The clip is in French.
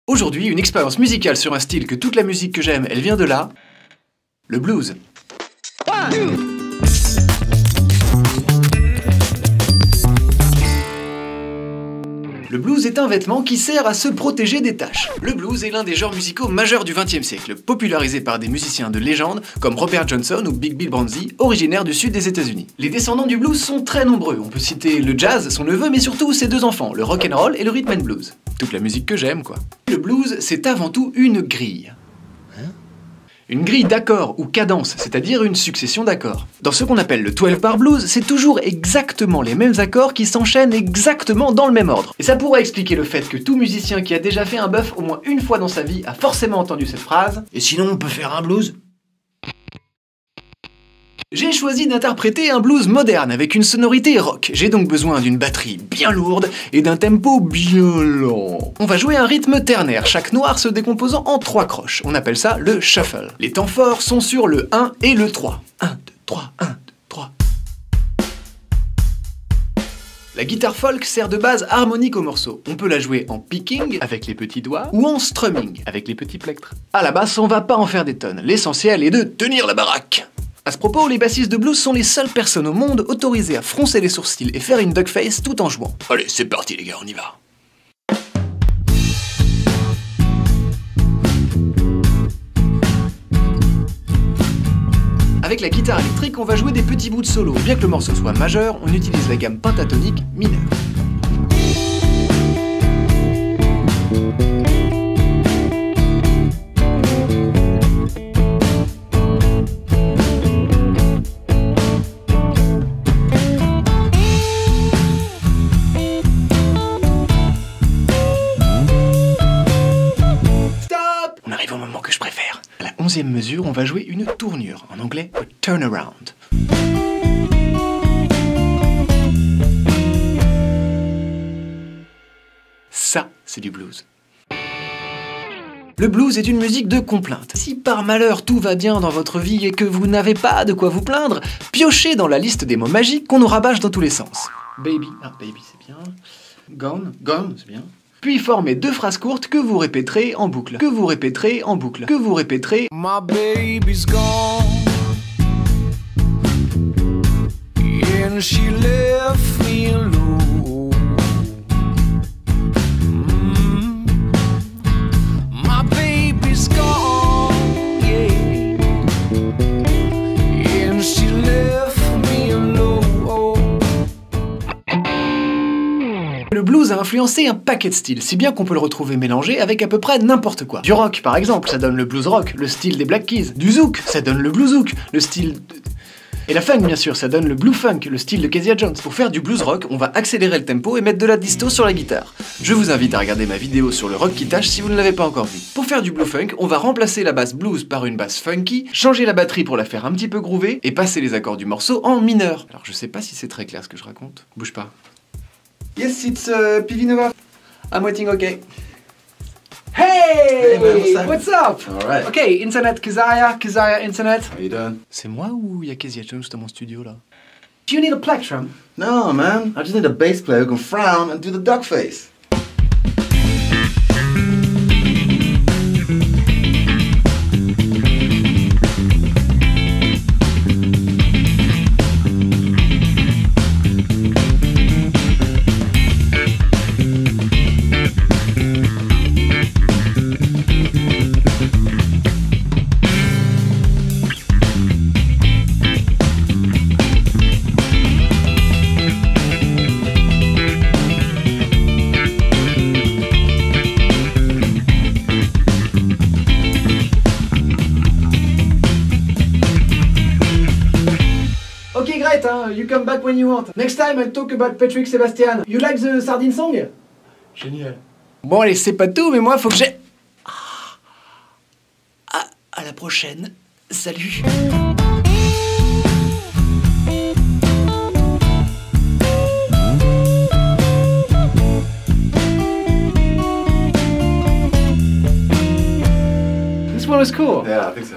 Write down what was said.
Aujourd'hui, une expérience musicale sur un style que toute la musique que j'aime, elle vient de là, le blues. Le blues est un vêtement qui sert à se protéger des taches. Le blues est l'un des genres musicaux majeurs du XXe siècle, popularisé par des musiciens de légende comme Robert Johnson ou Big Bill Broonzy, originaires du sud des États-Unis. Les descendants du blues sont très nombreux. On peut citer le jazz, son neveu, mais surtout ses deux enfants, le rock and roll et le rhythm and blues. Toute la musique que j'aime, quoi. Le blues, c'est avant tout une grille. Une grille d'accords ou cadence, c'est-à-dire une succession d'accords. Dans ce qu'on appelle le 12-bar blues, c'est toujours exactement les mêmes accords qui s'enchaînent exactement dans le même ordre. Et ça pourrait expliquer le fait que tout musicien qui a déjà fait un bœuf au moins une fois dans sa vie a forcément entendu cette phrase. Et sinon on peut faire un blues ? J'ai choisi d'interpréter un blues moderne avec une sonorité rock. J'ai donc besoin d'une batterie bien lourde et d'un tempo bien lent. On va jouer un rythme ternaire, chaque noire se décomposant en 3 croches. On appelle ça le shuffle. Les temps forts sont sur le 1 et le 3. 1, 2, 3, 1, 2, 3. La guitare folk sert de base harmonique au morceau. On peut la jouer en picking, avec les petits doigts, ou en strumming, avec les petits plectres. À la basse, on va pas en faire des tonnes. L'essentiel est de tenir la baraque. À ce propos, les bassistes de blues sont les seules personnes au monde autorisées à froncer les sourcils et faire une duck face tout en jouant. Allez, c'est parti les gars, on y va. Avec la guitare électrique, on va jouer des petits bouts de solo. Bien que le morceau soit majeur, on utilise la gamme pentatonique mineure. On arrive au moment que je préfère. À la 11e mesure, on va jouer une tournure, en anglais a turnaround. Ça, c'est du blues. Le blues est une musique de complainte. Si par malheur tout va bien dans votre vie et que vous n'avez pas de quoi vous plaindre, piochez dans la liste des mots magiques qu'on nous rabâche dans tous les sens. Baby, baby c'est bien. Gone, gone c'est bien. Puis formez 2 phrases courtes que vous répéterez en boucle, que vous répéterez en boucle, que vous répéterez. My baby's gone and she left me alone. My baby's gone, yeah, and she left me alone. Le blues a influencé un paquet de styles, si bien qu'on peut le retrouver mélangé avec à peu près n'importe quoi. Du rock, par exemple, ça donne le blues rock, le style des Black Keys. Du zouk, ça donne le blues zouk, le style... Et la funk, bien sûr, ça donne le blue funk, le style de Kezia Jones. Pour faire du blues rock, on va accélérer le tempo et mettre de la disto sur la guitare. Je vous invite à regarder ma vidéo sur le rock qui tâche si vous ne l'avez pas encore vu. Pour faire du blue funk, on va remplacer la basse blues par une basse funky, changer la batterie pour la faire un petit peu groover, et passer les accords du morceau en mineur. Alors je sais pas si c'est très clair ce que je raconte. Bouge pas. Yes, it's PV Nova. I'm waiting, okay. Hey, man, what's up? All right. Okay, Internet, Kezia Internet. How you doing? C'est moi ou il y a Kezia Jones dans mon studio là? Do you need a plectrum? No, man. I just need a bass player who can frown and do the duck face. Okay, great, huh? You come back when you want. Next time I'll talk about Patrick Sebastian. You like the sardine song? Génial. Bon allez, c'est pas tout, mais moi faut que j'ai... À la prochaine. Salut. This one was cool. Yeah, I think so.